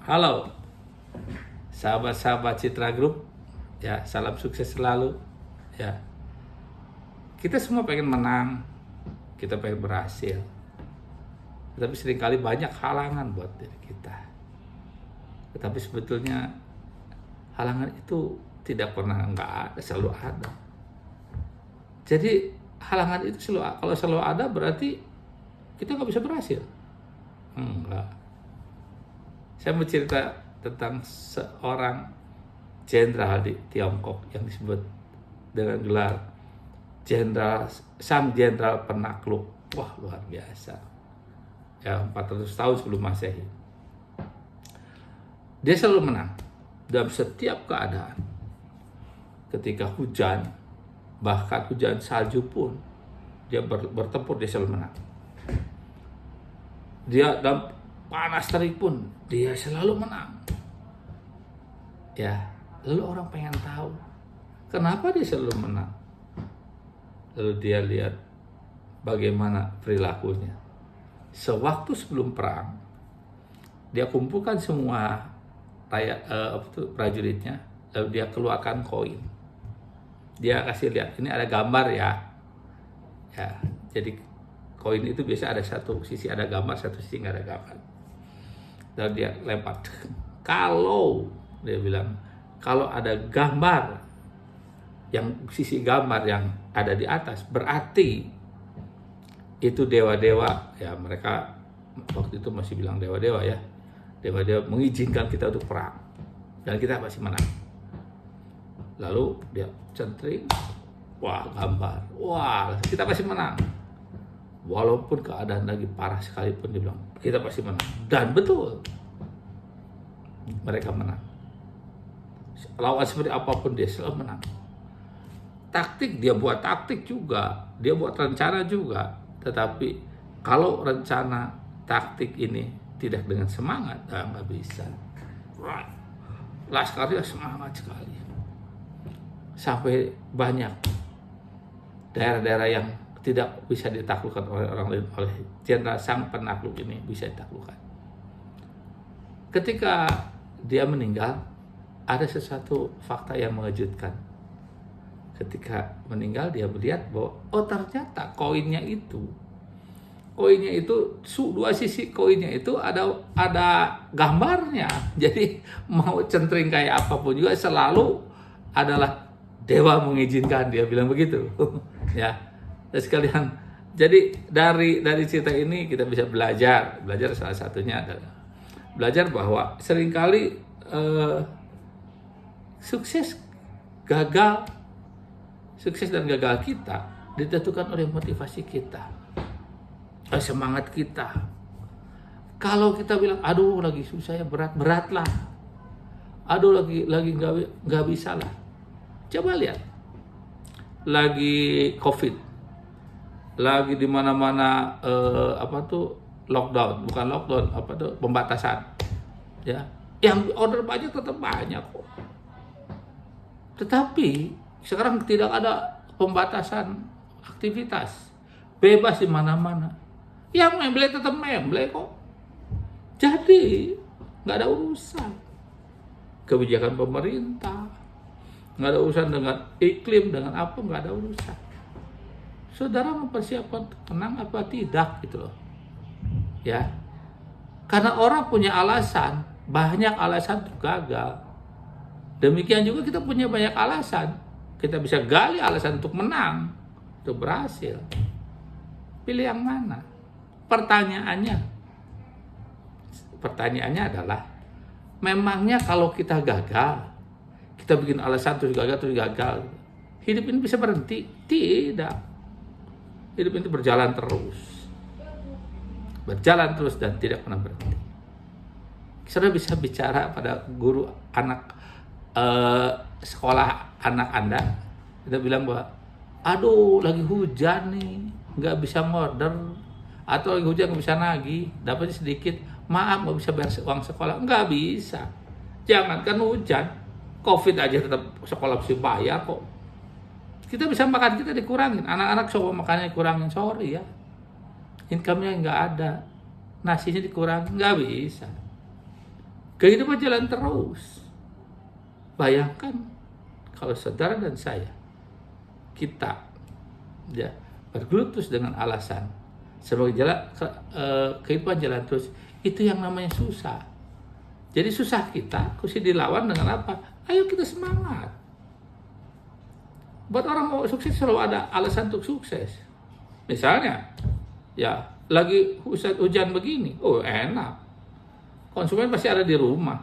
Halo, sahabat-sahabat Citra Group, ya salam sukses selalu. Ya, kita semua pengen menang, kita pengen berhasil, tapi seringkali banyak halangan buat diri kita. Tetapi sebetulnya halangan itu tidak pernah nggak ada, selalu ada. Jadi halangan itu kalau selalu ada berarti kita nggak bisa berhasil. Enggak. Saya mau cerita tentang seorang jenderal di Tiongkok yang disebut dengan gelar Sang Jenderal Penakluk. Wah, luar biasa. Ya, 400 tahun sebelum Masehi. Dia selalu menang dalam setiap keadaan. Ketika hujan, bahkan hujan salju pun, dia bertempur, dia selalu menang. Dia dalam panas terik pun dia selalu menang. Ya, lalu orang pengen tahu kenapa dia selalu menang. Lalu dia lihat bagaimana perilakunya. Sewaktu sebelum perang, dia kumpulkan semua prajuritnya, lalu dia keluarkan koin. Dia kasih lihat, ini ada gambar ya. Ya, jadi koin itu biasa ada satu sisi ada gambar, satu sisi nggak ada gambar. Dan dia lempar. Kalau dia bilang, kalau ada gambar yang sisi gambar yang ada di atas, berarti itu dewa-dewa, ya mereka waktu itu masih bilang dewa-dewa ya. Dewa-dewa mengizinkan kita untuk perang dan kita pasti menang. Lalu dia centring, wah gambar, wah kita pasti menang. Walaupun keadaan lagi parah sekalipun, dia bilang kita pasti menang. Dan betul, mereka menang. Lawan seperti apapun dia selalu menang. Taktik, dia buat taktik juga, dia buat rencana juga. Tetapi kalau rencana taktik ini tidak dengan semangat, nggak bisa. Laskarnya semangat sekali. Sampai banyak daerah-daerah yang tidak bisa ditaklukkan oleh orang lain, oleh Jenderal Sang Penakluk ini bisa ditaklukkan. Ketika dia meninggal, ada sesuatu fakta yang mengejutkan. Ketika meninggal, dia melihat bahwa ternyata koinnya itu dua sisi koinnya itu ada gambarnya. Jadi mau centring kayak apapun juga selalu adalah dewa mengizinkan, dia bilang begitu. Ya. Dan sekalian, jadi dari cerita ini kita bisa belajar salah satunya adalah belajar bahwa seringkali sukses dan gagal kita ditentukan oleh motivasi kita, oleh semangat kita. Kalau kita bilang, aduh lagi susah ya, berat lah, aduh lagi nggak bisa lah. Coba lihat, lagi COVID. Lagi di mana-mana lockdown, bukan lockdown, pembatasan. Ya, yang order banyak tetap banyak kok. Tetapi sekarang tidak ada pembatasan aktivitas, bebas di mana-mana. Yang memble tetap memble kok. Jadi nggak ada urusan kebijakan pemerintah, nggak ada urusan dengan iklim, dengan apa, nggak ada urusan. Saudara mempersiapkan menang apa tidak gitu loh. Ya. Karena orang punya alasan, banyak alasan untuk gagal. Demikian juga kita punya banyak alasan. Kita bisa gali alasan untuk menang, untuk berhasil. Pilih yang mana? Pertanyaannya adalah, memangnya kalau kita gagal, kita bikin alasan terus gagal, hidup ini bisa berhenti? Tidak. Hidup itu berjalan terus dan tidak pernah berhenti. Saudara bisa bicara pada guru sekolah anak Anda, kita bilang bahwa aduh lagi hujan nih, nggak bisa ngorder, atau lagi hujan nggak bisa nagih, dapatnya sedikit, maaf nggak bisa bayar uang sekolah. Nggak bisa. Jangankan hujan, COVID aja tetap sekolah mesti bayar kok. Kita bisa makan kita dikurangin, anak-anak coba makannya dikurangin, sorry ya, income-nya nggak ada, nasinya dikurangin, nggak bisa. Kehidupan jalan terus. Bayangkan kalau saudara dan saya, kita ya bergelut terus dengan alasan sebagai kehidupan jalan terus, itu yang namanya susah. Jadi susah kita mesti dilawan dengan apa? Ayo kita semangat. Buat orang mau sukses selalu ada alasan untuk sukses. Misalnya, ya lagi hujan begini, oh enak. Konsumen pasti ada di rumah.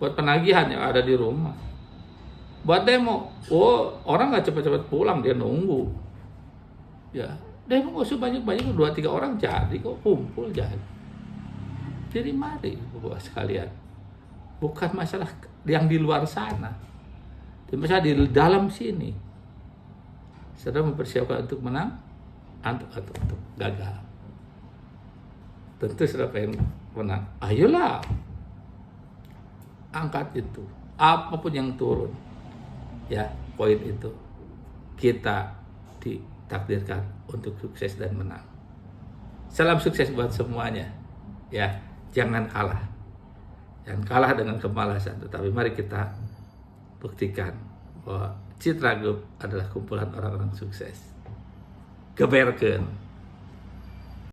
Buat penagihan yang ada di rumah. Buat demo, oh orang nggak cepat-cepat pulang, dia nunggu. Ya, demo nggak usah banyak-banyak, 2-3 orang jadi kok, kumpul jadi. Jadi mari Bapak sekalian, bukan masalah yang di luar sana, tapi masalah di dalam sini. Saudara mempersiapkan untuk menang atau untuk gagal. Tentu saudara pengen menang. Ayolah, angkat itu, apapun yang turun, ya poin itu kita ditakdirkan untuk sukses dan menang. Salam sukses buat semuanya, ya. Jangan kalah dengan kemalasan, tetapi mari kita buktikan bahwa Citra Group adalah kumpulan orang-orang sukses. Geberkeun.